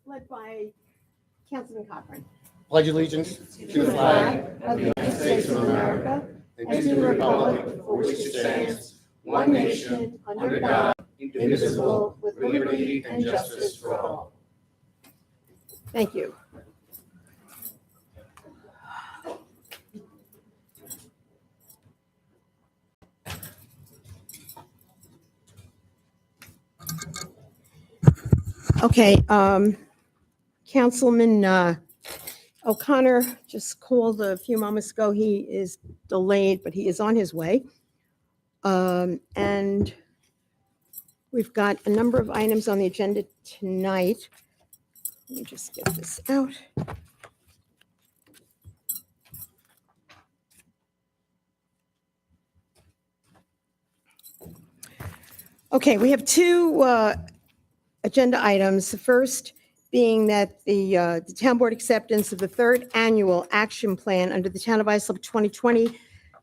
led by Councilman Cochran. Pledge allegiance to the flag of the United States of America and to the republic for which it stands, one nation, under God, indivisible, with liberty and justice for all. Thank you. Okay, Councilman O'Connor just called a few moments ago. He is delayed, but he is on his way. And we've got a number of items on the agenda tonight. Let me just get this out. Okay, we have two agenda items. The first being that the town board acceptance of the third annual action plan under the Town of Islip 2020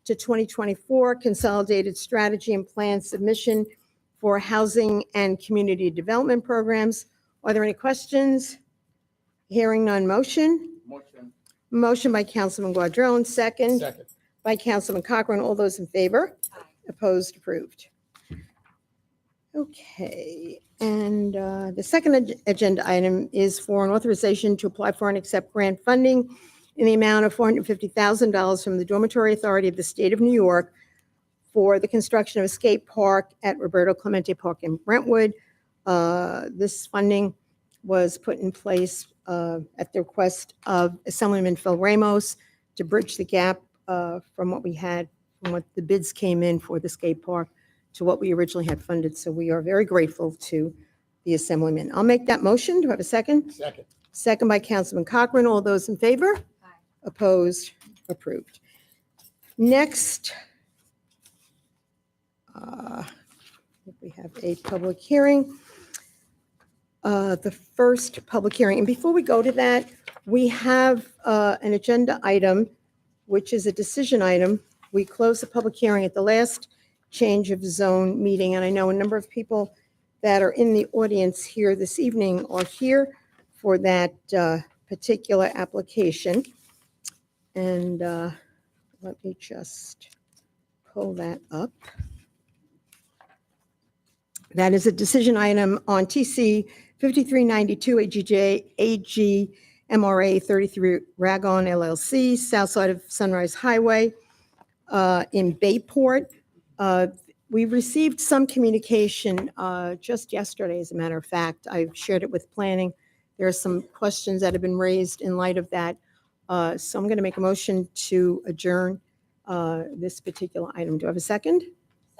to 2024 consolidated strategy and plan submission for housing and community development programs. Are there any questions? Hearing none. Motion? Motion by Councilman Guardino, second by Councilman Cochran. All those in favor? Aye. Opposed? Approved. Okay, and the second agenda item is for an authorization to apply for and accept grant funding in the amount of $450,000 from the Dormitory Authority of the State of New York for the construction of a skate park at Roberto Clemente Park in Brentwood. This funding was put in place at the request of Assemblyman Phil Ramos to bridge the gap from what we had, from what the bids came in for the skate park to what we originally had funded. So we are very grateful to the Assemblyman. I'll make that motion. Do I have a second? Second. Second by Councilman Cochran. All those in favor? Aye. Opposed? Approved. Next, we have a public hearing. The first public hearing. And before we go to that, we have an agenda item, which is a decision item. We closed the public hearing at the last change of zone meeting, and I know a number of people that are in the audience here this evening are here for that particular application. And let me just pull that up. That is a decision item on TC 5392 AG MRA 33 Ragon LLC, south side of Sunrise Highway in Bayport. We received some communication just yesterday, as a matter of fact. I've shared it with planning. There are some questions that have been raised in light of that. So I'm going to make a motion to adjourn this particular item. Do I have a second?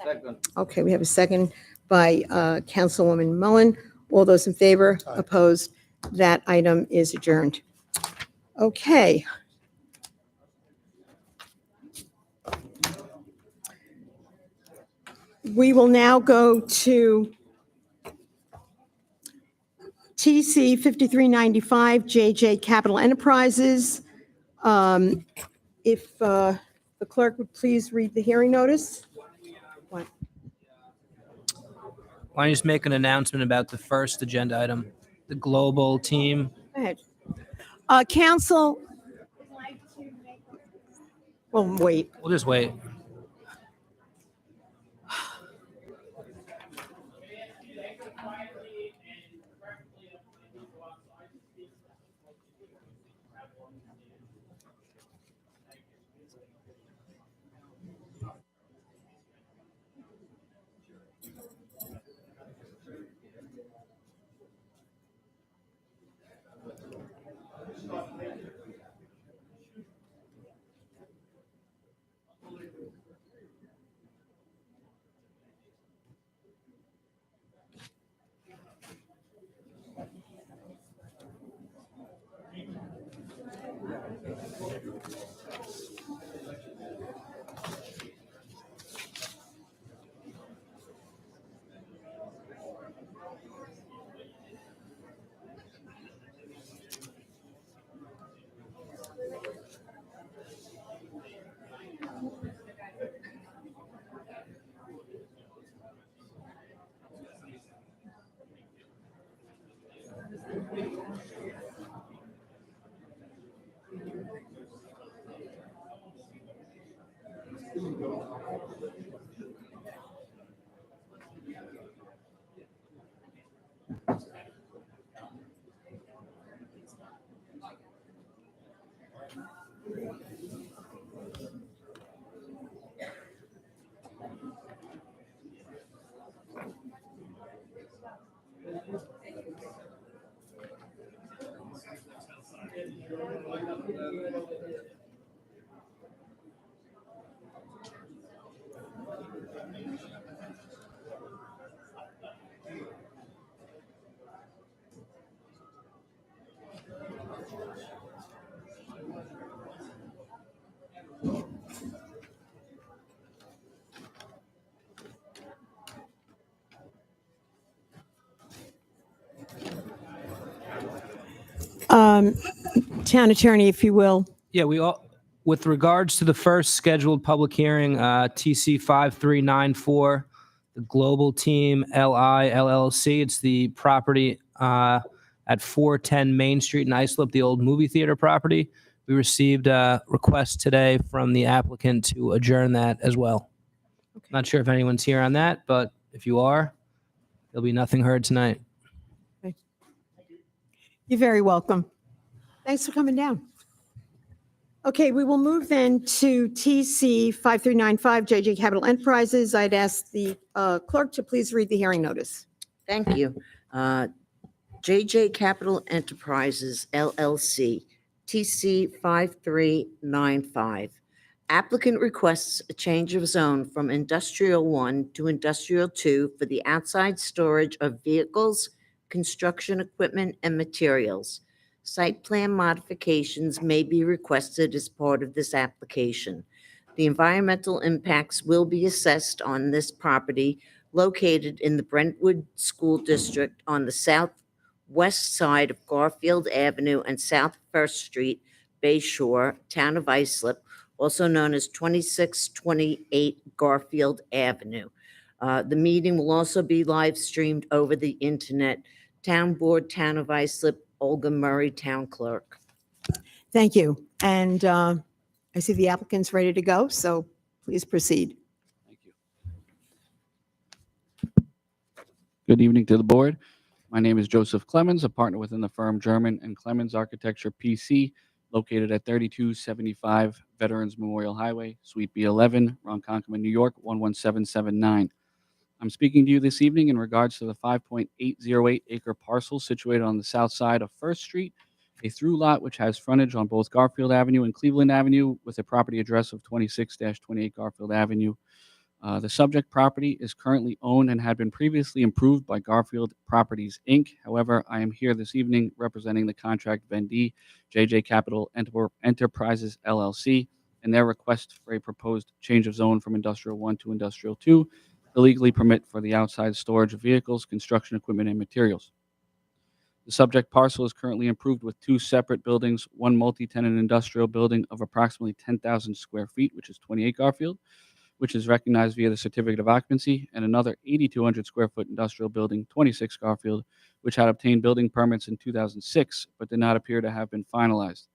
Second. Okay, we have a second by Councilwoman Mullen. All those in favor? Aye. Opposed? That item is adjourned. Okay. We will now go to TC 5395 JJ Capital Enterprises. If the clerk would please read the hearing notice. What? Why don't you just make an announcement about the first agenda item, the global team? Go ahead. Council. Well, wait. We'll just wait. Town Attorney, if you will. Yeah, with regards to the first scheduled public hearing, TC 5394, the Global Team LI LLC, it's the property at 410 Main Street in Islip, the old movie theater property. We received a request today from the applicant to adjourn that as well. Okay. Not sure if anyone's here on that, but if you are, there'll be nothing heard tonight. You're very welcome. Thanks for coming down. Okay, we will move then to TC 5395, JJ Capital Enterprises. I'd ask the clerk to please read the hearing notice. Thank you. JJ Capital Enterprises LLC, TC 5395. Applicant requests a change of zone from Industrial 1 to Industrial 2 for the outside storage of vehicles, construction equipment, and materials. Site plan modifications may be requested as part of this application. The environmental impacts will be assessed on this property located in the Brentwood School District on the southwest side of Garfield Avenue and South First Street, Bay Shore, Town of Islip, also known as 2628 Garfield Avenue. The meeting will also be live streamed over the internet. Town Board, Town of Islip, Olga Murray, Town Clerk. Thank you. And I see the applicant's ready to go, so please proceed. Thank you. Good evening to the board. My name is Joseph Clemens, a partner within the firm German and Clemens Architecture PC, located at 3275 Veterans Memorial Highway, Suite B11, Ronkonkoma, New York, 11779. I'm speaking to you this evening in regards to the 5.808 acre parcel situated on the south side of First Street, a through lot which has frontage on both Garfield Avenue and Cleveland Avenue with a property address of 26-28 Garfield Avenue. The subject property is currently owned and had been previously improved by Garfield Properties, Inc. However, I am here this evening representing the contract vendee, JJ Capital Enterprises, LLC, and their request for a proposed change of zone from Industrial 1 to Industrial 2 to legally permit for the outside storage of vehicles, construction equipment, and materials. The subject parcel is currently improved with two separate buildings, one multi-tenant industrial building of approximately 10,000 square feet, which is 28 Garfield, which is recognized via the certificate of occupancy, and another 8,200 square foot industrial building, 26 Garfield, which had obtained building permits in 2006, but did not appear to have been finalized.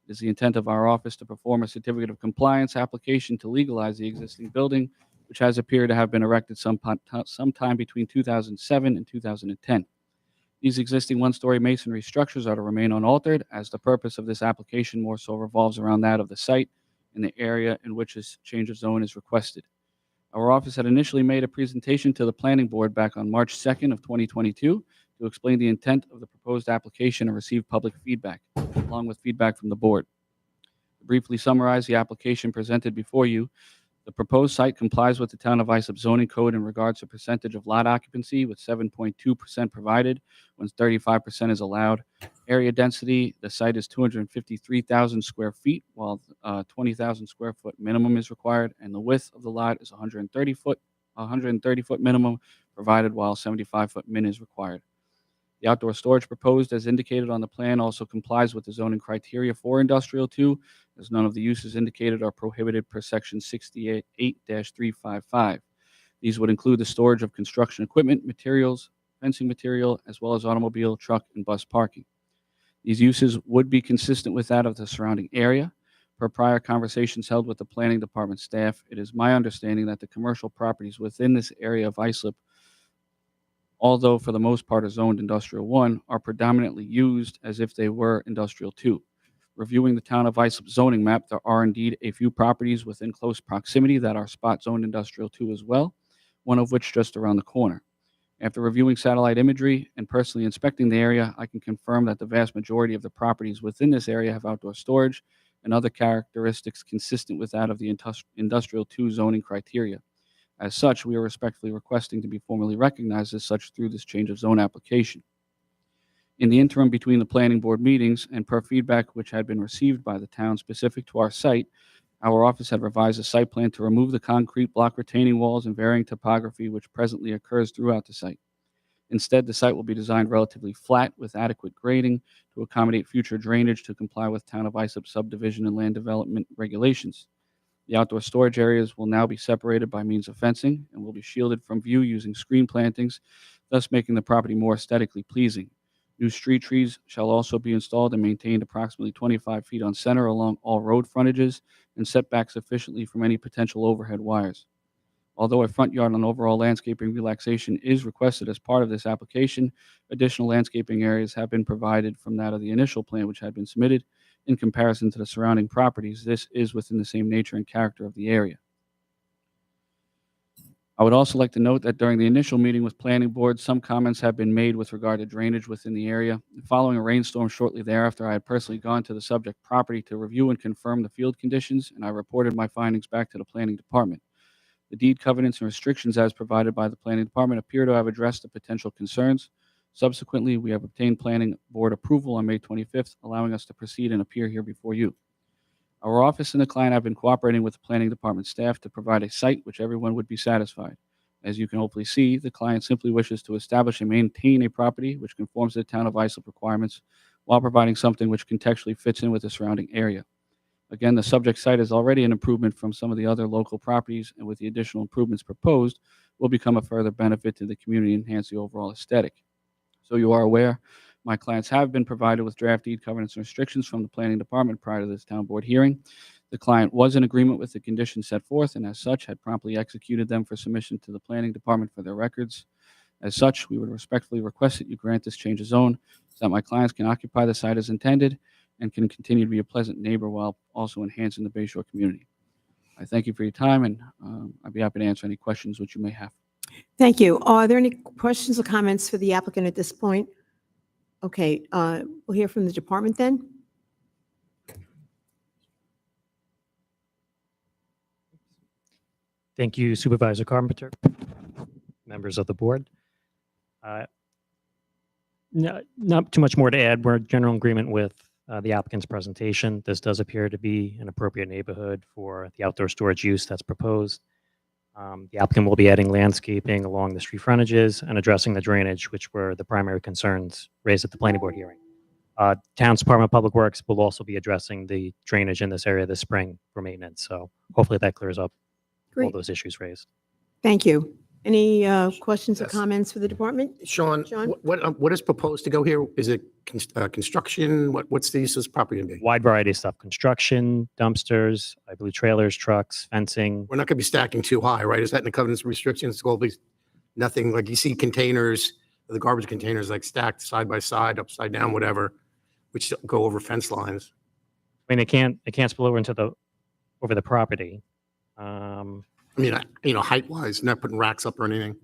It is the intent of our office to perform a certificate of compliance application to legalize the existing building, which has appeared to have been erected sometime between 2007 and 2010. These existing one-story masonry structures are to remain unaltered, as the purpose of this application more so revolves around that of the site in the area in which this change of zone is requested. Our office had initially made a presentation to the planning board back on March 2nd of 2022 to explain the intent of the proposed application and receive public feedback, along with feedback from the board. To briefly summarize the application presented before you, the proposed site complies with the Town of Islip zoning code in regards to percentage of lot occupancy, with 7.2% provided when 35% is allowed. Area density, the site is 253,000 square feet, while 20,000 square foot minimum is required, and the width of the lot is 130 foot minimum provided, while 75 foot min is required. The outdoor storage proposed, as indicated on the plan, also complies with the zoning criteria for Industrial 2, as none of the uses indicated are prohibited per Section 68-355. These would include the storage of construction equipment, materials, fencing material, as well as automobile, truck, and bus parking. These uses would be consistent with that of the surrounding area. Per prior conversations held with the planning department staff, it is my understanding that the commercial properties within this area of Islip, although for the most part are zoned Industrial 1, are predominantly used as if they were Industrial 2. Reviewing the town of Islip zoning map, there are indeed a few properties within close proximity that are spot zoned Industrial 2 as well, one of which just around the corner. After reviewing satellite imagery and personally inspecting the area, I can confirm that the vast majority of the properties within this area have outdoor storage and other characteristics consistent with that of the Industrial 2 zoning criteria. As such, we are respectfully requesting to be formally recognized as such through this change of zone application. In the interim between the planning board meetings and per feedback which had been received by the town specific to our site, our office had revised a site plan to remove the concrete block retaining walls and varying topography which presently occurs throughout the site. Instead, the site will be designed relatively flat with adequate grading to accommodate future drainage to comply with Town of Islip subdivision and land development regulations. The outdoor storage areas will now be separated by means of fencing and will be shielded from view using screen plantings, thus making the property more aesthetically pleasing. New street trees shall also be installed and maintained approximately 25 feet on center along all road frontages and set back sufficiently from any potential overhead wires. Although a front yard and overall landscaping relaxation is requested as part of this application, additional landscaping areas have been provided from that of the initial plan which had been submitted. In comparison to the surrounding properties, this is within the same nature and character of the area. I would also like to note that during the initial meeting with planning board, some comments have been made with regard to drainage within the area. Following a rainstorm shortly thereafter, I had personally gone to the subject property to review and confirm the field conditions, and I reported my findings back to the planning department. The deed covenants and restrictions as provided by the planning department appear to have addressed the potential concerns. Subsequently, we have obtained planning board approval on May 25th, allowing us to proceed and appear here before you. Our office and the client have been cooperating with the planning department staff to provide a site which everyone would be satisfied. As you can hopefully see, the client simply wishes to establish and maintain a property which conforms to the town of Islip requirements while providing something which contextually fits in with the surrounding area. Again, the subject site is already an improvement from some of the other local properties, and with the additional improvements proposed, will become a further benefit to the community and enhance the overall aesthetic. So you are aware, my clients have been provided with draft deed covenants and restrictions from the planning department prior to this town board hearing. The client was in agreement with the conditions set forth and as such had promptly executed them for submission to the planning department for their records. As such, we would respectfully request that you grant this change of zone so that my clients can occupy the site as intended and can continue to be a pleasant neighbor while also enhancing the Bayshore community. I thank you for your time, and I'd be happy to answer any questions which you may have. Thank you. Are there any questions or comments for the applicant at this point? Okay, we'll hear from the department then. Thank you, Supervisor Carpenter, members of the board. Not too much more to add. We're in general agreement with the applicant's presentation. This does appear to be an appropriate neighborhood for the outdoor storage use that's proposed. The applicant will be adding landscaping along the street frontages and addressing the drainage, which were the primary concerns raised at the planning board hearing. Town's Department of Public Works will also be addressing the drainage in this area this spring for maintenance. So hopefully that clears up all Great. those issues raised. Thank you. Any questions or Yes. comments for the department? Sean, John? what is proposed to go here? Is it construction? What's the use of this property going to be? Wide variety of stuff: construction, dumpsters, I believe trailers, trucks, fencing. We're not going to be stacking too high, right? Is that in the covenants restrictions? It's going to be nothing like you see containers, the garbage containers like stacked side by side, upside down, whatever, which go over fence lines. I mean, it can't spill over into over the property. I mean, height wise, not putting racks up or anything.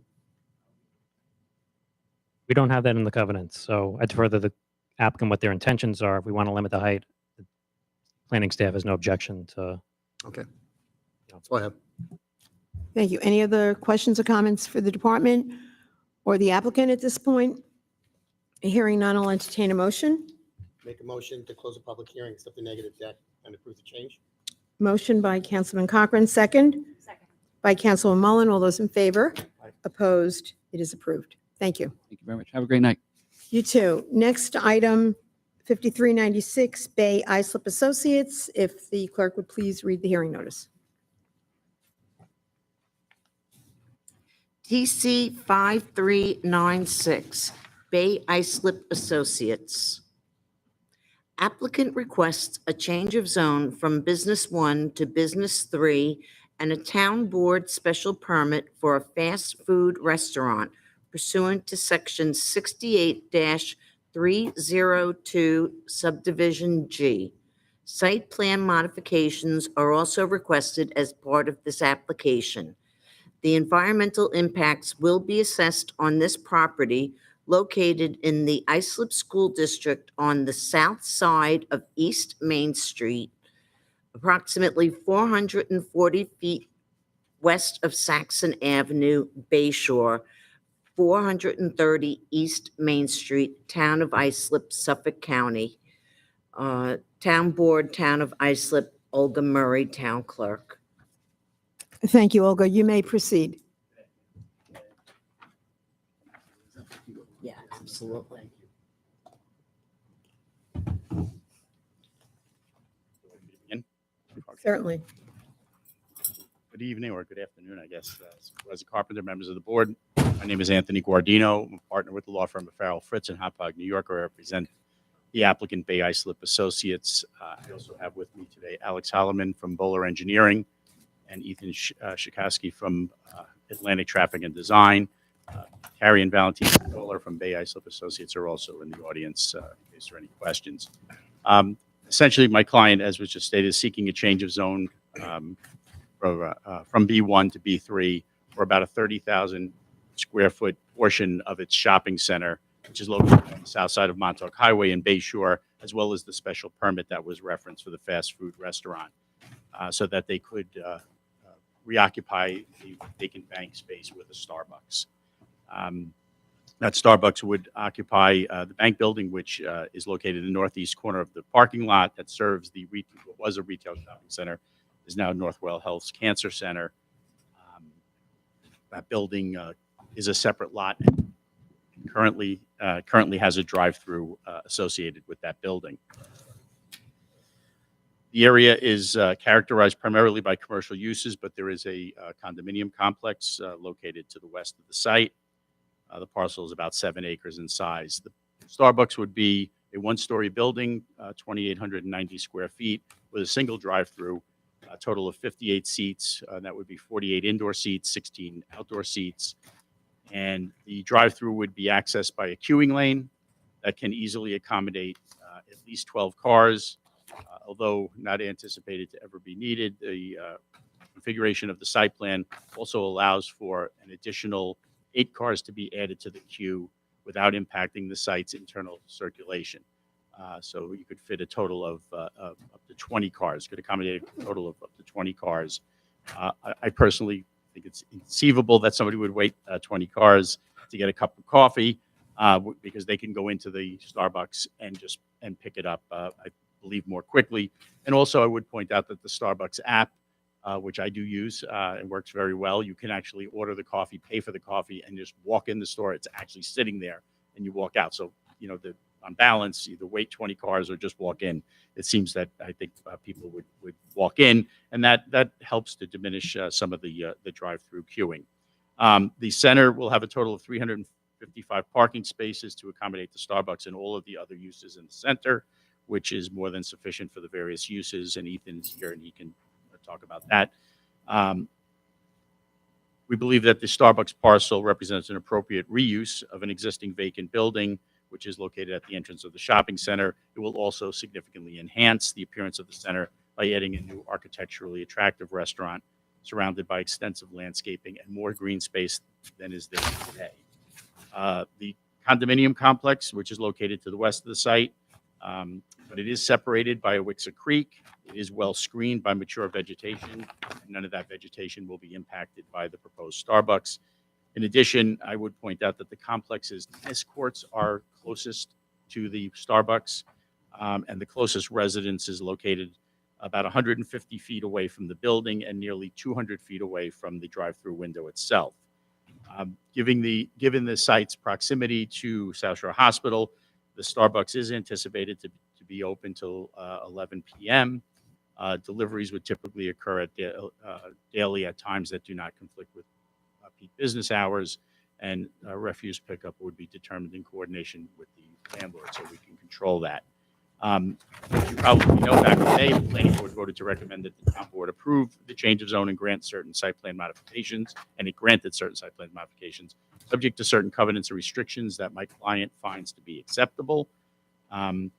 We don't have that in the covenants, so I'd defer to the applicant what their intentions are. If we want to limit the height, the planning staff has no objection to. Okay. That's all I have. Thank you. Any other questions or comments for the department or the applicant at this point? Hearing none, I'll entertain a motion. Make a motion to close the public hearing, accept the negative deck, and approve the change. Motion by Councilman Cochran, second. Second. By Councilman Mullen. All those in favor? Aye. Opposed? It is approved. Thank you. Thank you very much. Have a great night. You too. Next item, 5396 Bay Islip Associates. If the clerk would please read the hearing notice. TC 5396, Bay Islip Associates. Applicant requests a change of zone from Business 1 to Business 3 and a town board special permit for a fast food restaurant pursuant to Section 68-302 Subdivision G. Site plan modifications are also requested as part of this application. The environmental impacts will be assessed on this property located in the Islip School District on the south side of East Main Street, approximately 440 feet west of Saxon Avenue, Bayshore, 430 East Main Street, Town of Islip, Suffolk County. Town Board, Town of Islip, Olga Murray, Town Clerk. Thank you, Olga. You may proceed. Yeah, absolutely. Certainly. Good evening or good afternoon, I guess. As a carpenter, members of the board, my name is Anthony Guardino. I'm a partner with the law firm of Farrell Fritz in Hauppauge, New York, where I represent the applicant Bay Islip Associates. I also have with me today Alex Holloman from Bowler Engineering and Ethan Shikowski from Atlantic Traffic and Design. Carrie and Valentine Bowler from Bay Islip Associates are also in the audience in case there are any questions. Essentially, my client, as was just stated, is seeking a change of zone from B1 to B3 for about a 30,000 square foot portion of its shopping center, which is located on the south side of Montauk Highway in Bayshore, as well as the special permit that was referenced for the fast food restaurant, so that they could reoccupy the vacant bank space with a Starbucks. That Starbucks would occupy the bank building, which is located in the northeast corner of the parking lot that serves what was a retail shopping center, is now Northwell Health's Cancer Center. That building is a separate lot and currently has a drive-through associated with that building. The area is characterized primarily by commercial uses, but there is a condominium complex located to the west of the site. The parcel is about 7 acres in size. The Starbucks would be a one-story building, 2,890 square feet, with a single drive-through, a total of 58 seats. That would be 48 indoor seats, 16 outdoor seats. And the drive-through would be accessed by a queuing lane that can easily accommodate at least 12 cars. Although not anticipated to ever be needed, the configuration of the site plan also allows for an additional 8 cars to be added to the queue without impacting the site's internal circulation. So you could fit a total of up to 20 cars, could accommodate a total of up to 20 cars. I personally think it's inconceivable that somebody would wait 20 cars to get a cup of coffee because they can go into the Starbucks and pick it up, I believe, more quickly. And also I would point out that the Starbucks app, which I do use, and works very well. You can actually order the coffee, pay for the coffee, and just walk in the store. It's actually sitting there, and you walk out. So, on balance, either wait 20 cars or just walk in. It seems that I think people would walk in, and that helps to diminish some of the drive-through queuing. The center will have a total of 355 parking spaces to accommodate the Starbucks and all of the other uses in the center, which is more than sufficient for the various uses. And Ethan's here, and he can talk about that. We believe that the Starbucks parcel represents an appropriate reuse of an existing vacant building, which is located at the entrance of the shopping center. It will also significantly enhance the appearance of the center by adding a new architecturally attractive restaurant surrounded by extensive landscaping and more green space than is there today. The condominium complex, which is located to the west of the site, but it is separated by a Wixa Creek. It is well screened by mature vegetation, and none of that vegetation will be impacted by the proposed Starbucks. In addition, I would point out that the complex's tennis courts are closest to the Starbucks, and the closest residence is located about 150 feet away from the building and nearly 200 feet away from the drive-through window itself. Given the site's proximity to South Shore Hospital, the Starbucks is anticipated to be open till 11 p.m. Deliveries would typically occur daily at times that do not conflict with peak business hours, and refuse pickup would be determined in coordination with the landlord, so we can control that. As you probably know, back in May, the planning board voted to recommend that the town board approve the change of zone and grant certain site plan modifications, and it granted certain site plan modifications, subject to certain covenants or restrictions that my client finds to be acceptable. And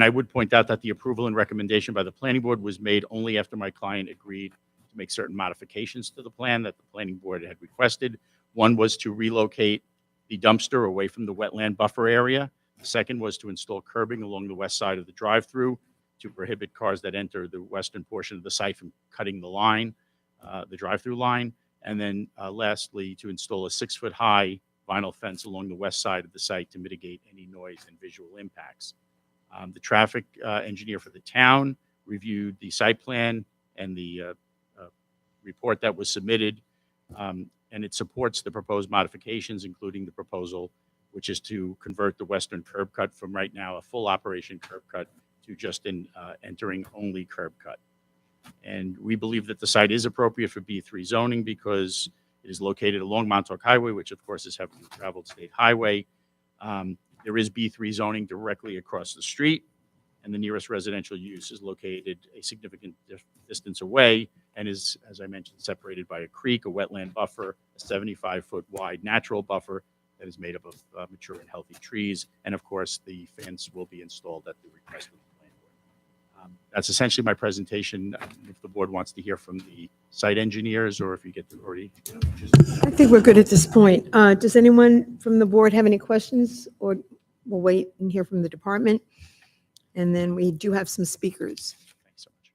I would point out that the approval and recommendation by the planning board was made only after my client agreed to make certain modifications to the plan that the planning board had requested. One was to relocate the dumpster away from the wetland buffer area. The second was to install curbing along the west side of the drive-through to prohibit cars that enter the western portion of the site from cutting the line, the drive-through line. And then lastly, to install a 6-foot-high vinyl fence along the west side of the site to mitigate any noise and visual impacts. The traffic engineer for the town reviewed the site plan and the report that was submitted, and it supports the proposed modifications, including the proposal, which is to convert the western curb cut from right now a full operation curb cut to just an entering only curb cut. And we believe that the site is appropriate for B3 zoning because it is located along Montauk Highway, which of course is heavily traveled state highway. There is B3 zoning directly across the street, and the nearest residential use is located a significant distance away and is, as I mentioned, separated by a creek, a wetland buffer, a 75-foot wide natural buffer that is made up of mature and healthy trees. And of course, the fence will be installed at the request of the planning board. That's essentially my presentation. If the board wants to hear from the site engineers, or if you get to already, I think we're good at this point. Does anyone from the board have any questions, or we'll wait and hear from the department? And then we do have some speakers. thanks so much.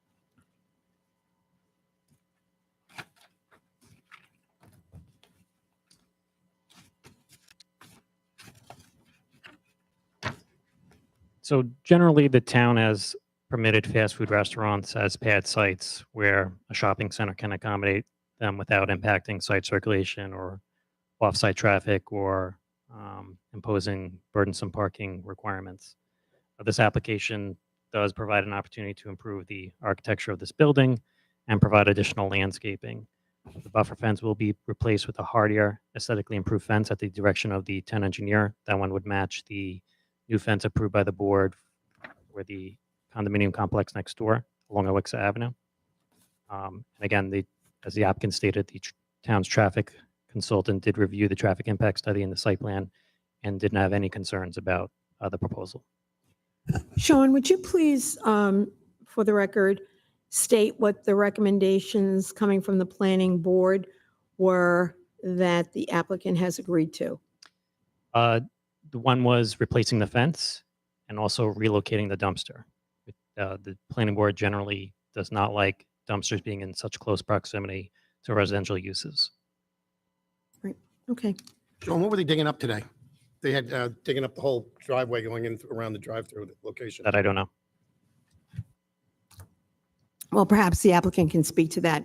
So generally, the town has permitted fast food restaurants as pad sites where a shopping center can accommodate them without impacting site circulation or off-site traffic or imposing burdensome parking requirements. This application does provide an opportunity to improve the architecture of this building and provide additional landscaping. The buffer fence will be replaced with a hardier, aesthetically improved fence at the direction of the town engineer. That one would match the new fence approved by the board for the condominium complex next door along Awixa Avenue. And again, as the applicant stated, the town's traffic consultant did review the traffic impact study and the site plan and didn't have any concerns about the proposal. Sean, would you please, for the record, state what the recommendations coming from the planning board were that the applicant has agreed to? The one was replacing the fence and also relocating the dumpster. The planning board generally does not like dumpsters being in such close proximity to residential uses. Right, okay. John, what were they digging up today? They had digging up the whole driveway going in around the drive-through location. That I don't know. Well, perhaps the applicant can speak to that.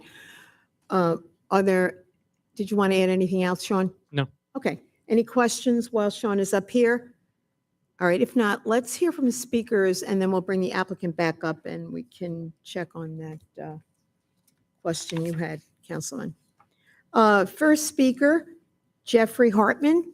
Did you want to add anything else, Sean? No. Okay. Any questions while Sean is up here? All right, if not, let's hear from the speakers, and then we'll bring the applicant back up and we can check on that question you had, Councilman. First speaker, Jeffrey Hartman.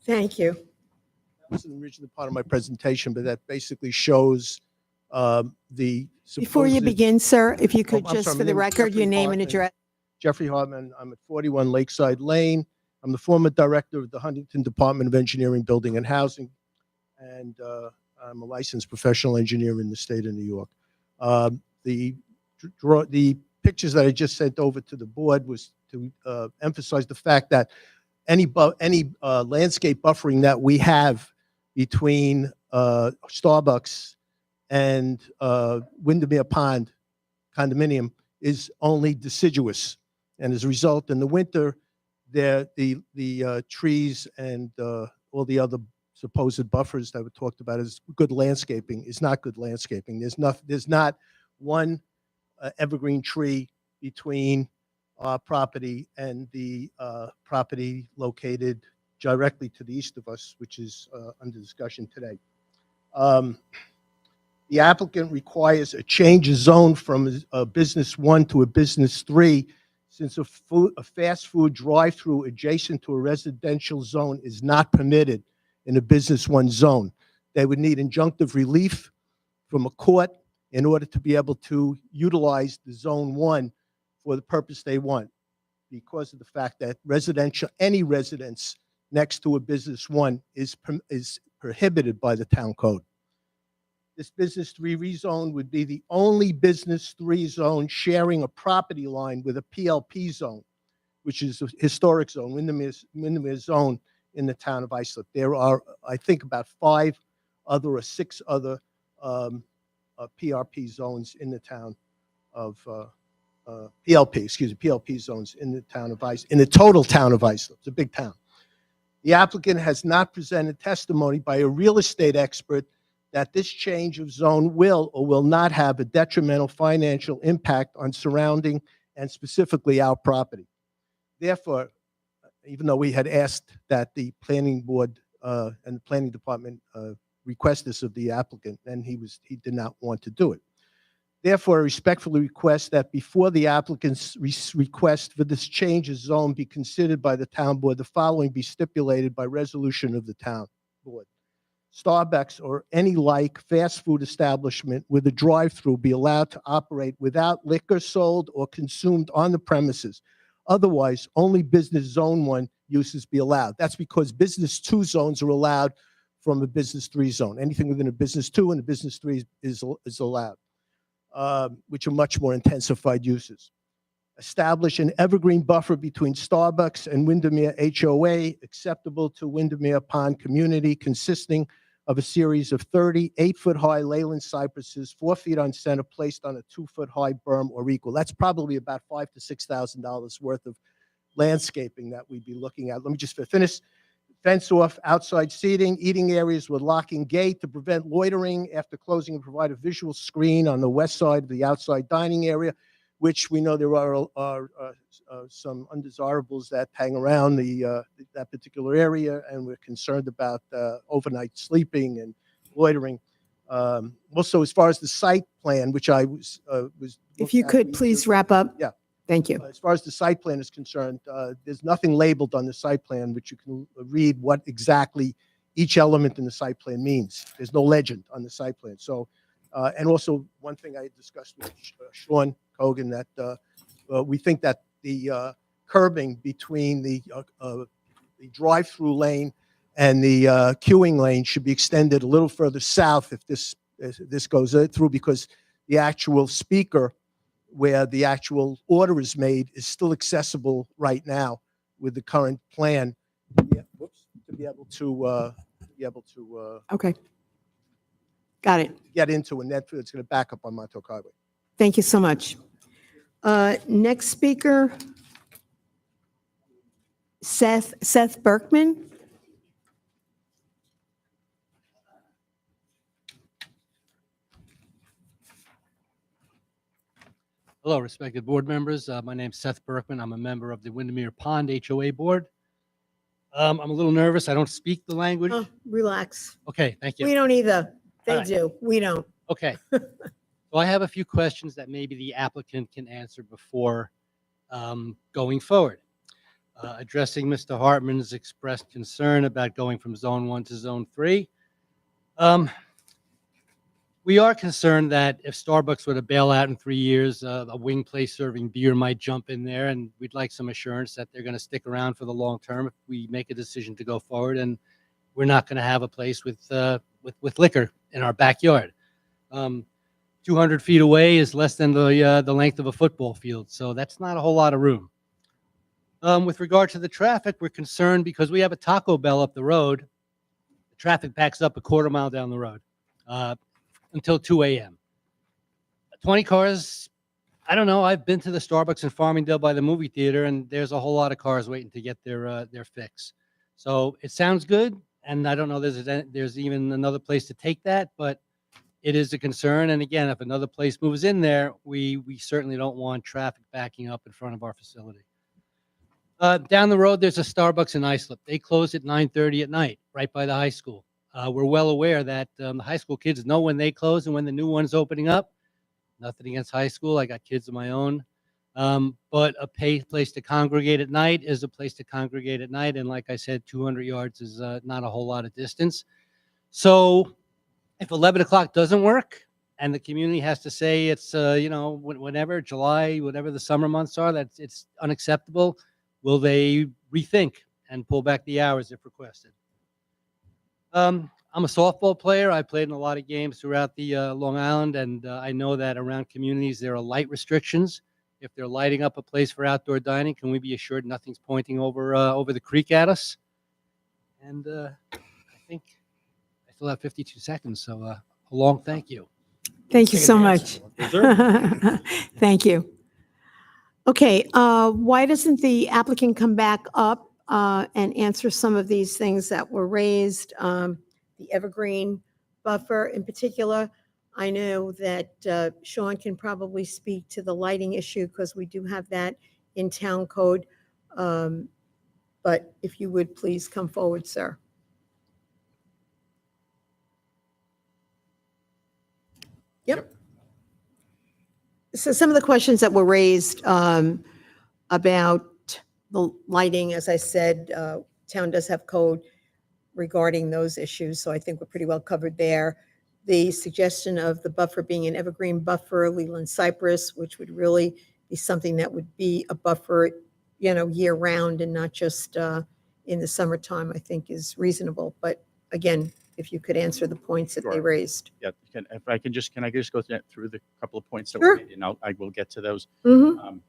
Thank you. That wasn't originally part of my presentation, but that basically shows the. Before you supposed- begin, sir, if you could I'm just, sorry, for my the name is record, your Jeffrey name and Hartman. address. Jeffrey Hartman, I'm at 41 Lakeside Lane. I'm the former director of the Huntington Department of Engineering, Building and Housing, and I'm a licensed professional engineer in the state of New York. The pictures that I just sent over to the board was to emphasize the fact that any landscape buffering that we have between Starbucks and Windermere Pond condominium is only deciduous, and as a result, in the winter, the trees and all the other supposed buffers that were talked about as good landscaping is not good landscaping. There's not one evergreen tree between our property and the property located directly to the east of us, which is under discussion today. The applicant requires a change of zone from a business 1 to a business 3, since a fast food drive-through adjacent to a residential zone is not permitted in a business 1 zone. They would need injunctive relief from a court in order to be able to utilize the zone 1 for the purpose they want, because of the fact that any residence next to a business 1 is prohibited by the town code. This business 3 rezone would be the only business 3 zone sharing a property line with a PLP zone, which is a historic zone, Windermere zone in the town of Islip. There are, I think, about 5 other or 6 other PRP zones in the town of PLP zones in the town of Islip, in the total town of Islip. It's a big town. The applicant has not presented testimony by a real estate expert that this change of zone will or will not have a detrimental financial impact on surrounding and specifically our property. Therefore, even though we had asked that the planning board and the planning department request this of the applicant, and he did not want to do it. Therefore, I respectfully request that before the applicant's request for this change of zone be considered by the town board, the following be stipulated by resolution of the town board. Starbucks or any like fast food establishment with a drive-through be allowed to operate without liquor sold or consumed on the premises. Otherwise, only business zone 1 uses be allowed. That's because business 2 zones are allowed from a business 3 zone. Anything within a business 2 and a business 3 is allowed, which are much more intensified uses. Establish an evergreen buffer between Starbucks and Windermere HOA acceptable to Windermere Pond community, consisting of a series of 30 8-foot-high leyland cypresses, 4 feet on center, placed on a 2-foot-high berm or equal. That's probably about $5,000 to $6,000 worth of landscaping that we'd be looking at. Let me just finish. Fence off outside seating, eating areas with locking gate to prevent loitering after closing, and provide a visual screen on the west side of the outside dining area, which we know there are some undesirables that hang around that particular area, and we're concerned about overnight sleeping and loitering. Also, as far as the site plan, which I was If you could please wrap up. Yeah. Thank you. As far as the site plan is concerned, there's nothing labeled on the site plan which you can read what exactly each element in the site plan means. There's no legend on the site plan. So, and also one thing I discussed with Sean Cogan, that we think that the curbing between the drive-through lane and the queuing lane should be extended a little further south if this goes through, because the actual speaker where the actual order is made is still accessible right now with the current plan. To be able to Okay. Got it. get into, and that's going to back up on Montauk Highway. Thank you so much. Next speaker, Seth Berkman. Hello, respected board members. My name's Seth Berkman. I'm a member of the Windermere Pond HOA board. I'm a little nervous. I don't speak the language. Oh, relax. Okay, thank you. We don't either. They All right. do. We don't. Okay. So I have a few questions that maybe the applicant can answer before going forward. Addressing Mr. Hartman's expressed concern about going from zone 1 to zone 3. We are concerned that if Starbucks were to bail out in 3 years, a wing place serving beer might jump in there, and we'd like some assurance that they're going to stick around for the long term if we make a decision to go forward, and we're not going to have a place with liquor in our backyard. 200 feet away is less than the length of a football field, so that's not a whole lot of room. With regard to the traffic, we're concerned because we have a Taco Bell up the road. The traffic backs up a quarter mile down the road. Until 2 a.m. 20 cars, I don't know. I've been to the Starbucks in Farmingdale by the movie theater, and there's a whole lot of cars waiting to get their fix. So it sounds good, and I don't know there's even another place to take that, but it is a concern. And again, if another place moves in there, we certainly don't want traffic backing up in front of our facility. Down the road, there's a Starbucks in Islip. They close at 9:30 at night, right by the high school. we're well aware that the high school kids know when they close and when the new one's opening up. Nothing against high school. I got kids of my own. But a place to congregate at night is a place to congregate at night. And like I said, 200 yards is not a whole lot of distance. So if 11 o'clock doesn't work and the community has to say it's, whenever, July, whatever the summer months are, that it's unacceptable, will they rethink and pull back the hours if requested? I'm a softball player. I played in a lot of games throughout the Long Island, and I know that around communities there are light restrictions. If they're lighting up a place for outdoor dining, can we be assured nothing's pointing over the creek at us? And I think I still have 52 seconds, so a long thank you. Thank you so much. Thank you. Okay, why doesn't the applicant come back up and answer some of these things that were raised? The evergreen buffer in particular. I know that Sean can probably speak to the lighting issue because we do have that in town code. But if you would please come forward, sir. Yep. So some of the questions that were raised about the lighting, as I said, town does have code regarding those issues, so I think we're pretty well covered there. The suggestion of the buffer being an evergreen buffer, Leland cypress, which would really be something that would be a buffer, year round and not just in the summertime, I think is reasonable. But again, if you could answer the points that they Sure. raised. Yeah, can I just go through the couple of points that Sure. were made, and I will get to those. Mhm.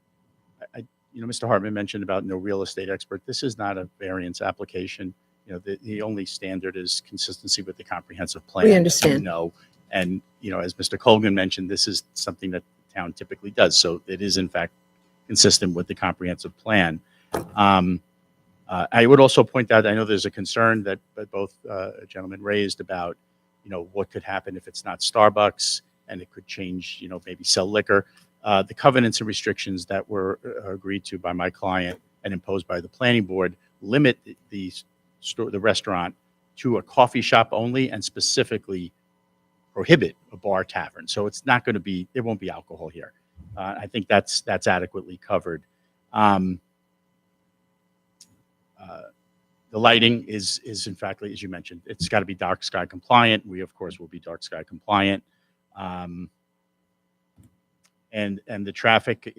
Mr. Hartman mentioned about no real estate expert. This is not a variance application. The only standard is consistency with the comprehensive plan. We understand. And as Mr. Colgan mentioned, this is something that the town typically does. So it is in fact consistent with the comprehensive plan. I would also point out, I know there's a concern that both gentlemen raised about, what could happen if it's not Starbucks and it could change, maybe sell liquor. The covenants and restrictions that were agreed to by my client and imposed by the planning board limit the restaurant to a coffee shop only and specifically prohibit a bar tavern. So it's not going to be, there won't be alcohol here. I think that's adequately covered. The lighting is in fact, as you mentioned, it's got to be dark sky compliant. We of course will be dark sky compliant. And the traffic,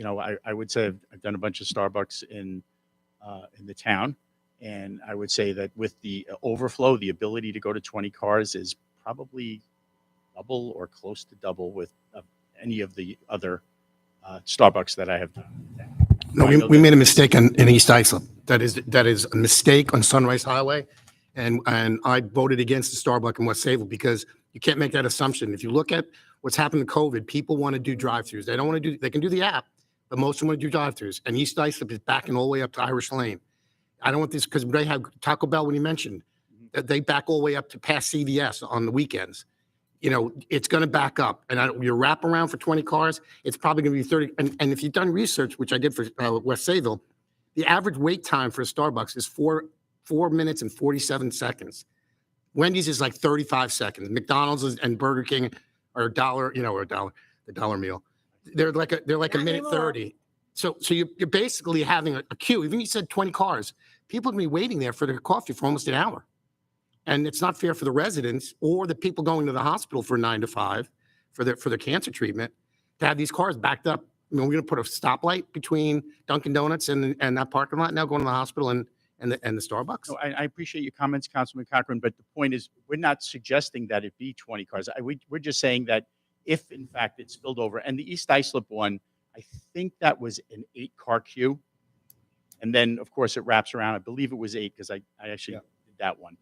I would say I've done a bunch of Starbucks in the town. And I would say that with the overflow, the ability to go to 20 cars is probably double or close to double with any of the other Starbucks that I have done. No, we made a mistake in East Islip. That is a mistake on Sunrise Highway. And I voted against the Starbucks in West Sayville because you can't make that assumption. If you look at what's happened to COVID, people want to do drive-throughs. They don't want to do, they can do the app, but most of them want to do drive-throughs. And East Islip is backing all the way up to Irish Lane. I don't want this because they have Taco Bell, when you mentioned, that they back all the way up to past CVS on the weekends. It's going to back up. And you wrap around for 20 cars, it's probably going to be 30. And if you've done research, which I did for West Sayville, the average wait time for a Starbucks is 4 minutes and 47 seconds. Wendy's is like 35 seconds. McDonald's and Burger King are a dollar, the dollar meal. They're like a minute 30. So you're basically having a queue. Even you said 20 cars, people are going to be waiting there for their coffee for almost an hour. And it's not fair for the residents or the people going to the hospital for 9 to 5 for their cancer treatment to have these cars backed up. We're going to put a stoplight between Dunkin' Donuts and that parking lot now going to the hospital and the Starbucks. No, I appreciate your comments, Councilman Cochran, but the point is we're not suggesting that it be 20 cars. We're just saying that if in fact it spilled over, and the East Islip one, I think that was an 8-car queue. And then of course it wraps around. I believe it was 8 because I actually did that one.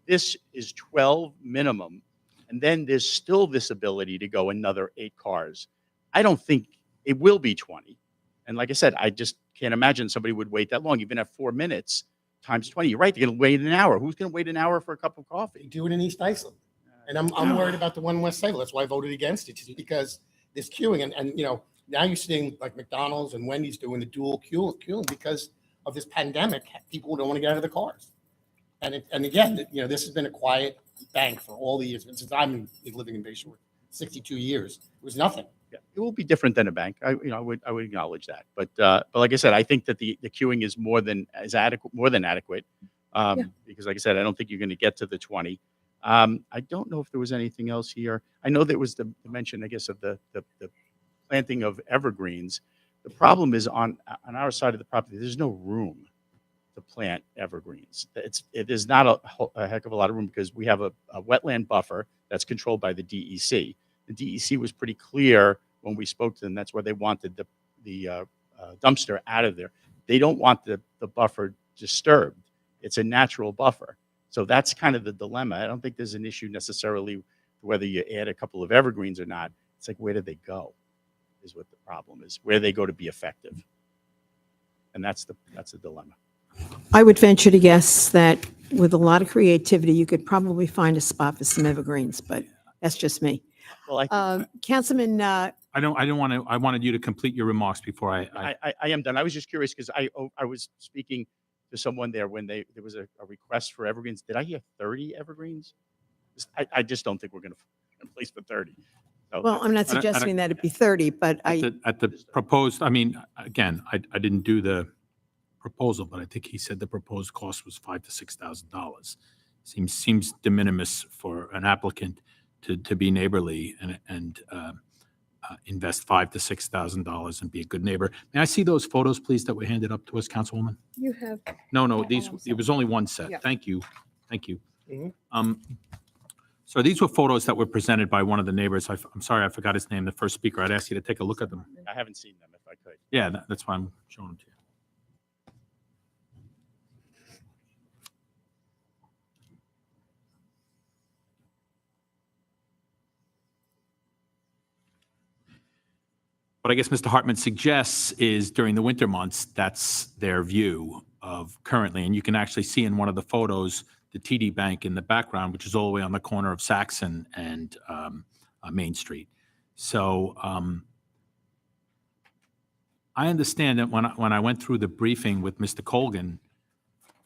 This is 12 minimum. And then there's still this ability to go another 8 cars. I don't think it will be 20. And like I said, I just can't imagine somebody would wait that long, even at 4 minutes times 20. You're right. They're going to wait an hour. Who's going to wait an hour for a cup of coffee? Do it in East Islip. And I'm worried about the one in West Sayville. That's why I voted against it, just because this queuing and now you're seeing like McDonald's and Wendy's doing the dual queuing because of this pandemic. People don't want to get out of the cars. And again, you know, this has been a quiet bank for all the years, since I'm living in Bay Shore, 62 years. It was nothing. Yeah, it will be different than a bank. I would acknowledge that. But like I said, I think that the queuing is more than adequate. Because like I said, I don't think you're going to get to the 20. I don't know if there was anything else here. I know there was the mention, I guess, of the planting of evergreens. The problem is on our side of the property, there's no room to plant evergreens. It is not a heck of a lot of room because we have a wetland buffer that's controlled by the DEC. The DEC was pretty clear when we spoke to them. That's where they wanted the dumpster out of there. They don't want the buffer disturbed. It's a natural buffer. So that's kind of the dilemma. I don't think there's an issue necessarily whether you add a couple of evergreens or not. It's like, where do they go is what the problem is. Where they go to be effective. And that's the dilemma. I would venture to guess that with a lot of creativity, you could probably find a spot for some evergreens, but that's just me. Well, Councilman, I wanted you to complete your remarks before I I am done. I was just curious because I was speaking to someone there when there was a request for evergreens. Did I hear 30 evergreens? I just don't think we're going to find a place for 30. So, well, I'm not suggesting that it be 30, but at the proposed, I mean, again, I didn't do the proposal, but I think he said the proposed cost was $5,000 to $6,000. Seems de minimis for an applicant to be neighborly and invest $5,000 to $6,000 and be a good neighbor. May I see those photos, please, that were handed up to us, Councilwoman? you have. No, it was only one set. Yeah. Thank you. Mhm. So these were photos that were presented by one of the neighbors. I'm sorry, I forgot his name, the first speaker. I'd ask you to take a look at them. I haven't seen them if I could. Yeah, that's why I'm showing them to you. What I guess Mr. Hartman suggests is during the winter months, that's their view of currently. And you can actually see in one of the photos, the TD Bank in the background, which is all the way on the corner of Saxon and Main Street. So I understand that when I went through the briefing with Mr. Colgan,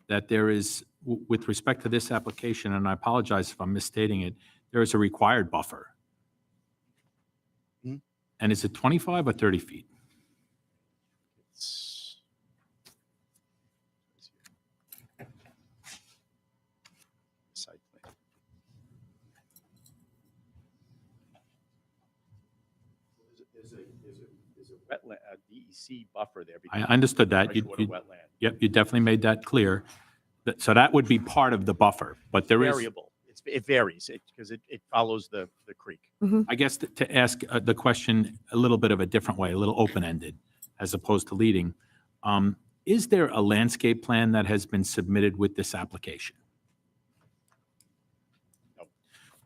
that there is, with respect to this application, and I apologize if I'm misstating it, there is a required buffer. And is it 25 or 30 feet? Site plan. There's a wetland, a DEC buffer there. I understood that. Freshwater wetland. Yep, you definitely made that clear. So that would be part of the buffer, but there is. Variable. It varies because it follows the creek. I guess to ask the question a little bit of a different way, a little open-ended, as opposed to leading, is there a landscape plan that has been submitted with this application? No.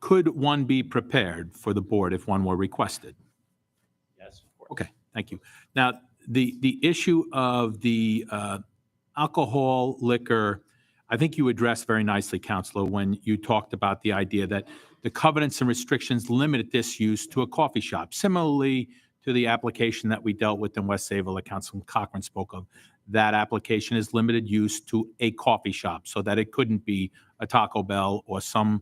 Could one be prepared for the board if one were requested? Yes. Of course. Okay, thank you. Now, the issue of the alcohol, liquor, I think you addressed very nicely, Counselor, when you talked about the idea that the covenants and restrictions limited this use to a coffee shop. Similarly to the application that we dealt with in West Sayville that Councilman Cochran spoke of, that application is limited use to a coffee shop so that it couldn't be a Taco Bell or some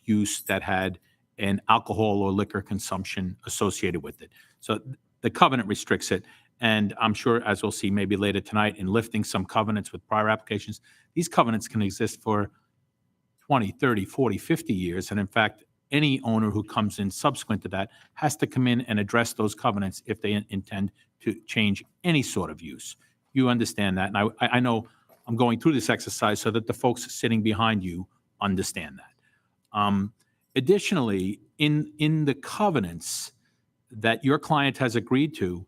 use that had an alcohol or liquor consumption associated with it. So the covenant restricts it. And I'm sure, as we'll see maybe later tonight, in lifting some covenants with prior applications, these covenants can exist for 20, 30, 40, 50 years. And in fact, any owner who comes in subsequent to that has to come in and address those covenants if they intend to change any sort of use. You understand that. And I know I'm going through this exercise so that the folks sitting behind you understand that. Additionally, in the covenants that your client has agreed to,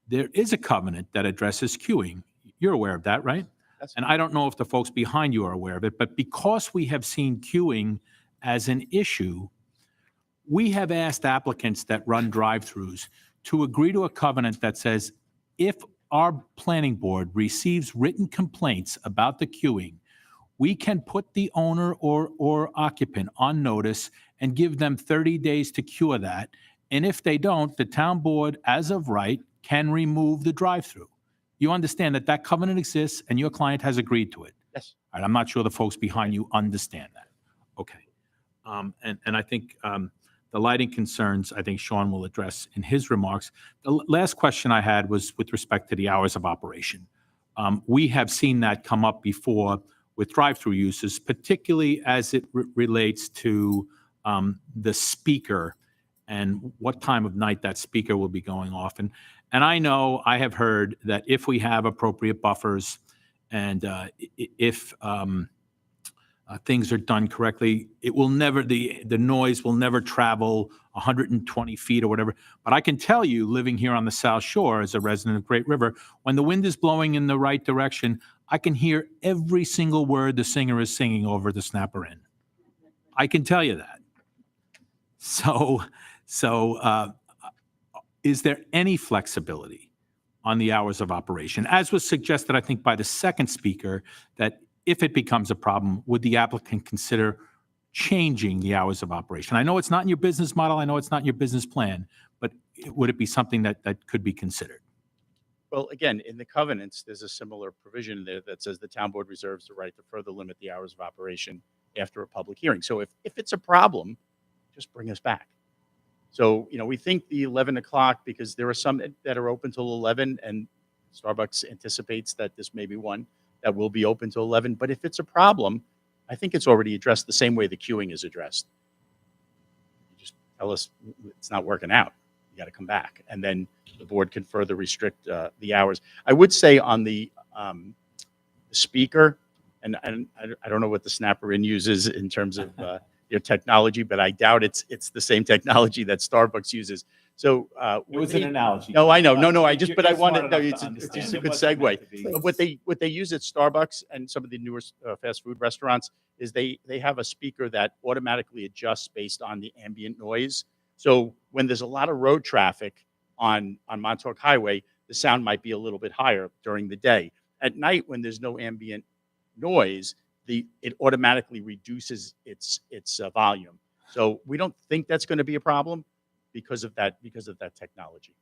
there is a covenant that addresses queuing. You're aware of that, right? And I don't know if the folks behind you are aware of it, but because we have seen queuing as an issue, we have asked applicants that run drive-throughs to agree to a covenant that says if our planning board receives written complaints about the queuing, we can put the owner or occupant on notice and give them 30 days to cure that. And if they don't, the town board, as of right, can remove the drive-through. You understand that that covenant exists and your client has agreed to it. Yes. All right, I'm not sure the folks behind you understand that. Okay. And I think the lighting concerns, I think Sean will address in his remarks. The last question I had was with respect to the hours of operation. We have seen that come up before with drive-through uses, particularly as it relates to the speaker and what time of night that speaker will be going off. And I know I have heard that if we have appropriate buffers and if things are done correctly, it will never, the noise will never travel 120 feet or whatever. But I can tell you, living here on the South Shore as a resident of Great River, when the wind is blowing in the right direction, I can hear every single word the singer is singing over the snapper in. I can tell you that. So is there any flexibility on the hours of operation? As was suggested, I think, by the second speaker, that if it becomes a problem, would the applicant consider changing the hours of operation? I know it's not in your business model, I know it's not in your business plan, but would it be something that could be considered? Well, again, in the covenants, there's a similar provision there that says the town board reserves the right to further limit the hours of operation after a public hearing. So if it's a problem, just bring us back. So, we think the 11 o'clock, because there are some that are open till 11, and Starbucks anticipates that this may be one that will be open till 11. But if it's a problem, I think it's already addressed the same way the queuing is addressed. You just tell us it's not working out. You got to come back. And then the board can further restrict the hours. I would say on the speaker, and I don't know what the snapper in uses in terms of your technology, but I doubt it's the same technology that Starbucks uses. So It was an analogy. No, I know. No, I You're smart wanted, no, enough to it's understand. just a It good wasn't meant to segue. be. But what they use at Starbucks and some of the newer fast food restaurants is they have a speaker that automatically adjusts based on the ambient noise. So when there's a lot of road traffic on Montauk Highway, the sound might be a little bit higher during the day. At night, when there's no ambient noise, it automatically reduces its volume. So we don't think that's going to be a problem because of that technology.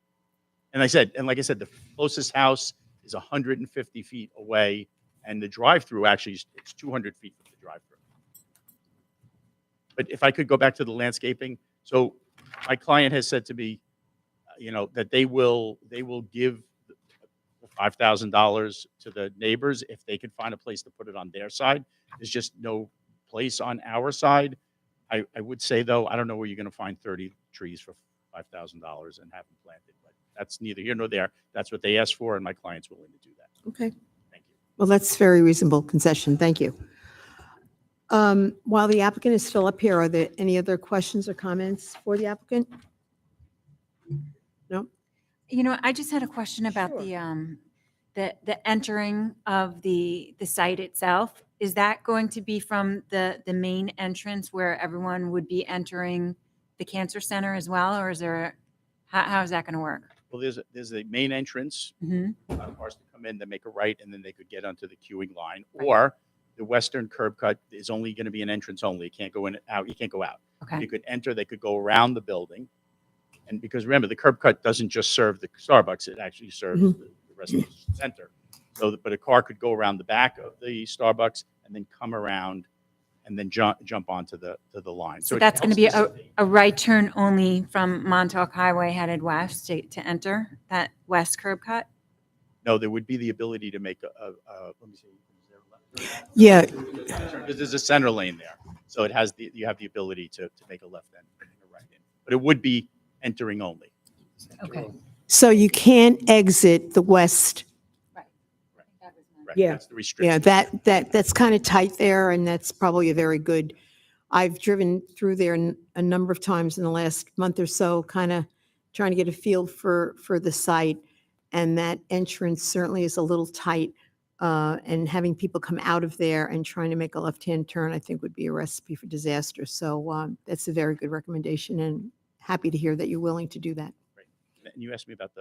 And like I said, the closest house is 150 feet away, and the drive-through actually it's 200 feet from the drive-through. But if I could go back to the landscaping, so my client has said to me, that they will give $5,000 to the neighbors if they can find a place to put it on their side. There's just no place on our side. I would say, though, I don't know where you're going to find 30 trees for $5,000 and have them planted, but that's neither here nor there. That's what they asked for, and my client's willing to do that. Okay. Thank you. Well, that's very reasonable concession. Thank you. While the applicant is still up here, are there any other questions or comments for the applicant? No? I just had a question about Sure. the entering of the site itself. Is that going to be from the main entrance where everyone would be entering the cancer center as well, or is there how is that going to work? Well, there's a main entrance. Mm-hmm. Cars to come in, they make a right, and then they could get onto the queuing line. Or the western curb cut is only going to be an entrance only. It can't go in and out. You can't go out. Okay. You could enter. They could go around the building. And because remember, the curb cut doesn't just serve the Starbucks, it actually serves the rest of the center. So, but a car could go around the back of the Starbucks and then come around and then jump onto the line. So it that's going to be helps a right turn only from Montauk Highway headed west to enter that west curb cut? No, there would be the ability to make let me see. Is there a left? Yeah. Because there's a center lane there. So you have the ability to make a left end and a right in. But it would be entering only. Okay. So you can't exit the west. Right. Right. Yeah. That's the restriction. Yeah, that's kind of tight there, and that's probably a very good. I've driven through there a number of times in the last month or so, kind of trying to get a feel for the site, and that entrance certainly is a little tight. And having people come out of there and trying to make a left-hand turn, I think, would be a recipe for disaster. So that's a very good recommendation, and happy to hear that you're willing to do that. Right. And you asked me about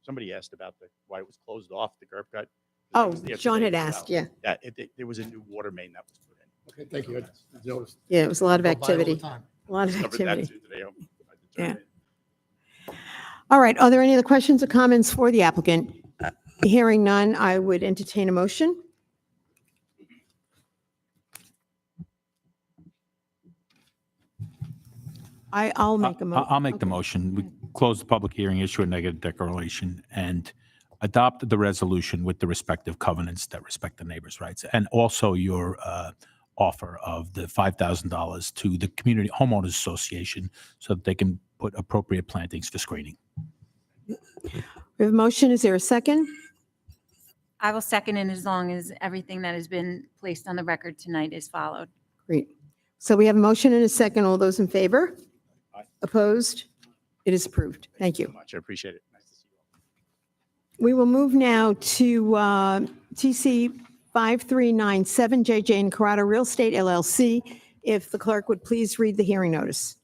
somebody asked about why it was closed off, the curb cut. Oh, It was there John today had as asked, well. yeah. Yeah, there was a new water main that was put in. Okay, thank you. I noticed. Yeah, it was a lot of I go by all the activity. time. A lot of Covered that activity. too today. Yeah. All right, are there any other questions or comments for the applicant? Hearing none, I would entertain a motion. I'll make a motion. I'll make the motion. We close the public hearing, issue a negative declaration, and adopt the resolution with the respective covenants that respect the neighbors' rights, and also your offer of the $5,000 to the Community Homeowners Association so that they can put appropriate plantings for screening. We have a motion. Is there a second? I will second it as long as everything that has been placed on the record tonight is followed. Great. So we have a motion and a second. All those in favor? Aye. Opposed? It is approved. Thank so you. much. I appreciate it. Nice to see you all. We will move now to TC 5397, JJ and Corrado Real Estate LLC. If the clerk would please read the hearing notice.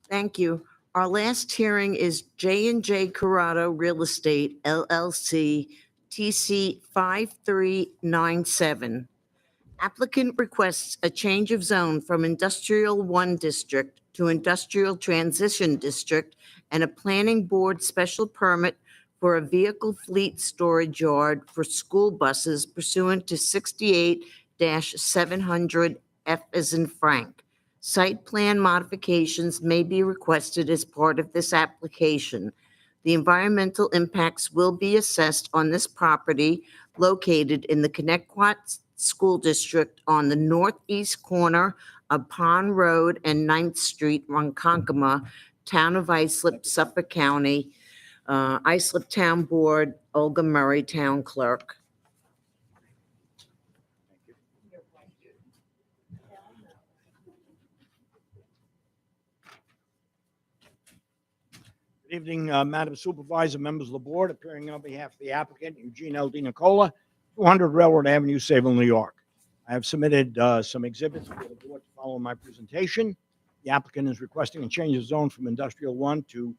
Thank you. Our last hearing is J&J Corrado Real Estate LLC, TC 5397. Applicant requests a change of zone from Industrial 1 District to Industrial Transition District and a Planning Board special permit for a vehicle fleet storage yard for school buses pursuant to 68-700 F as in Frank. Site plan modifications may be requested as part of this application. The environmental impacts will be assessed on this property located in the Connecticut School District on the northeast corner of Pond Road and 9th Street, Ronkonkoma, Town of Islip, Suffolk County. Islip Town Board, Olga Murray, Town Clerk. Good evening, Madam Supervisor, members of the board, appearing on behalf of the applicant, Eugene L. DiNicola, 200 Railroad Avenue, Sayville, New York. I have submitted some exhibits for the board to follow my presentation. The applicant is requesting a change of zone from Industrial 1 to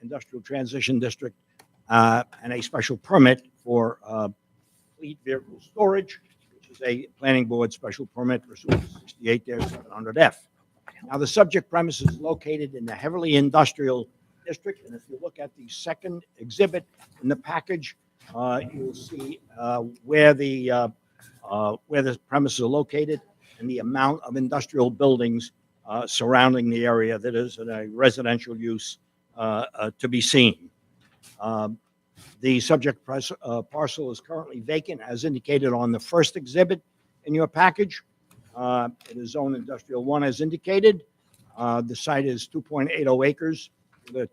Industrial Transition District and a special permit for fleet vehicle storage, which is a planning board special permit pursuant to 68-700F. Now, the subject premise is located in the heavily industrial district, and if you look at the second exhibit in the package, you'll see where the premises are located and the amount of industrial buildings surrounding the area that is in a residential use to be seen. The subject parcel is currently vacant, as indicated on the first exhibit in your package. It is zoned Industrial 1 as indicated. The site is 2.80 acres with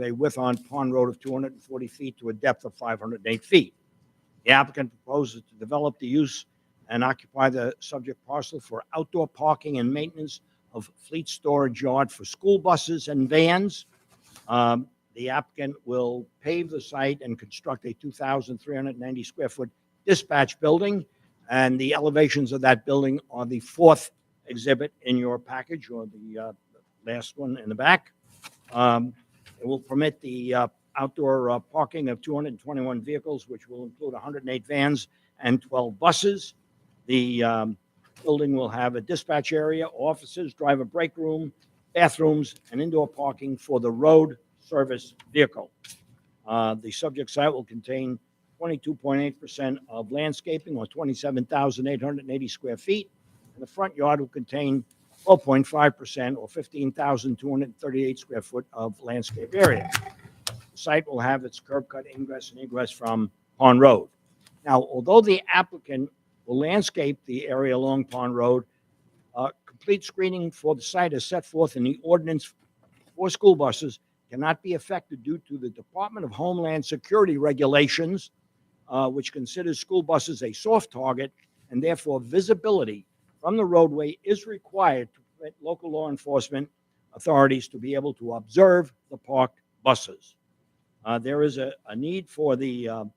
a width on Pond Road of 240 feet to a depth of 508 feet. The applicant proposes to develop the use and occupy the subject parcel for outdoor parking and maintenance of fleet storage yard for school buses and vans. The applicant will pave the site and construct a 2,390 square foot dispatch building. And the elevations of that building are the fourth exhibit in your package, or the last one in the back. It will permit the outdoor parking of 221 vehicles, which will include 108 vans and 12 buses. The building will have a dispatch area, offices, driver break room, bathrooms, and indoor parking for the road service vehicle. The subject site will contain 22.8% of landscaping, or 27,880 square feet. And the front yard will contain 12.5%, or 15,238 square foot of landscape area. The site will have its curb cut ingress and egress from Pond Road. Now, although the applicant will landscape the area along Pond Road, complete screening for the site as set forth in the ordinance for school buses cannot be effected due to the Department of Homeland Security regulations, which considers school buses a soft target, and therefore visibility from the roadway is required to permit local law enforcement authorities to be able to observe the parked buses. There is a need for the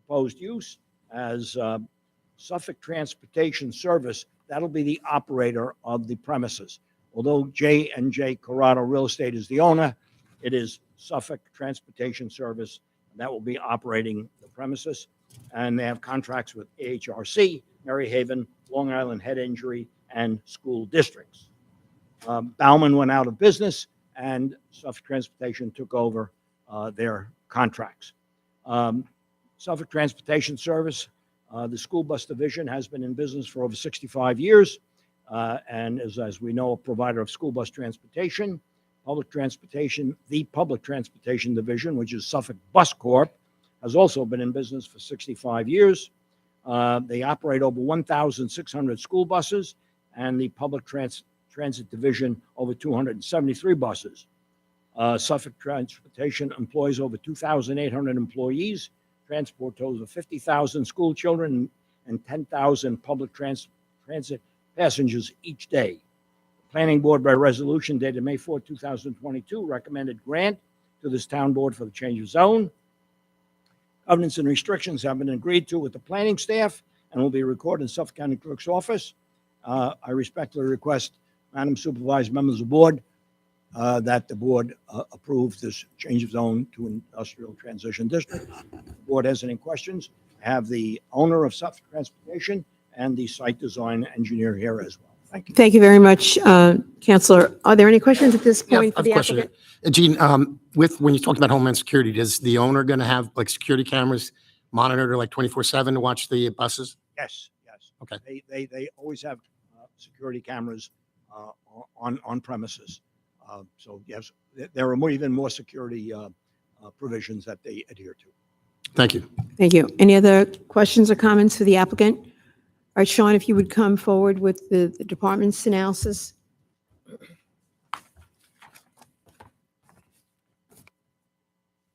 proposed use as Suffolk Transportation Service. That'll be the operator of the premises. Although J&J Corrado Real Estate is the owner, it is Suffolk Transportation Service that will be operating the premises. And they have contracts with AHRC, Maryhaven, Long Island Head Injury, and school districts. Bauman went out of business, and Suffolk Transportation took over their contracts. Suffolk Transportation Service, the school bus division, has been in business for over 65 years. and is, as we know, a provider of school bus transportation. The Public Transportation Division, which is Suffolk Bus Corp., has also been in business for 65 years. They operate over 1,600 school buses, and the Public Transit Division over 273 buses. Suffolk Transportation employs over 2,800 employees, transports over 50,000 school children and 10,000 public transit passengers each day. The Planning Board, by resolution dated May 4, 2022, recommended grant to this town board for the change of zone. Covenants and restrictions have been agreed to with the planning staff and will be recorded in Suffolk County Clerk's office. I respectfully request, Madam Supervisor, members of the board, that the board approve this change of zone to industrial transition district. If the board has any questions, I have the owner of Suffolk Transportation and the site design engineer here as well. Thank you. Thank you very much, Counselor. Are there any questions at this Yeah, point for I've the a question. applicant? Gene, when you talked about Homeland Security, is the owner going to have like security cameras monitored like 24/7 to watch the buses? Yes, yes. Okay. They always have security cameras on premises. So yes, there are even more security provisions that they adhere to. Thank you. Thank you. Any other questions or comments for the applicant? All right, Sean, if you would come forward with the department's analysis.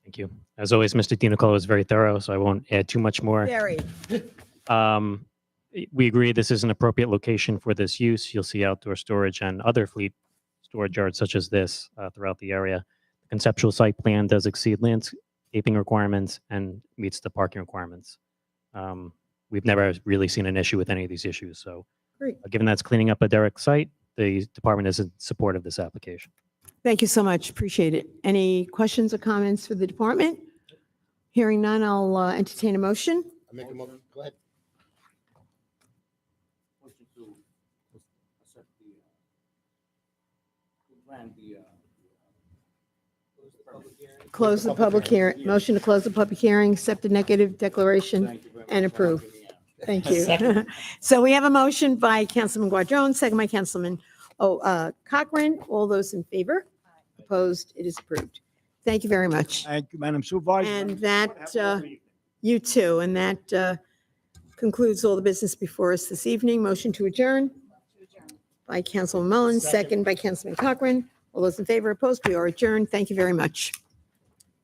Thank you. As always, Mr. DiNicola is very thorough, so I won't add too much more. Very. We agree this is an appropriate location for this use. You'll see outdoor storage and other fleet storage yards such as this throughout the area. The conceptual site plan does exceed landscaping requirements and meets the parking requirements. We've never really seen an issue with any of these issues. So Great. given that's cleaning up a derelict site, the department is in support of this application. Thank you so much. Appreciate it. Any questions or comments for the department? Hearing none, I'll entertain a motion. I make a motion. Go ahead. Close the public hearing. Motion to close the public hearing, accept a negative declaration, and approve. Thank you. So we have a motion by Councilman Guardino, second by Councilman Cochran. All those in favor? Opposed? It is approved. Thank you very much. Thank you, Madam Supervisor. And Have that, a lovely evening. you too. And that concludes all the business before us this evening. Motion to adjourn by Councilman Mullins, second by Councilman Cochran. All those in favor? Opposed? We are adjourned. Thank you very much.